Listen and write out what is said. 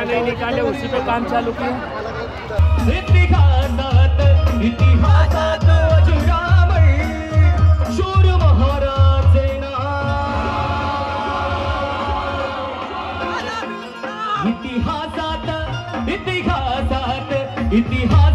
नहीं निकाले उसी पे काम चालू किया। इतिहासात अजरामर शूर महाराज इतिहासात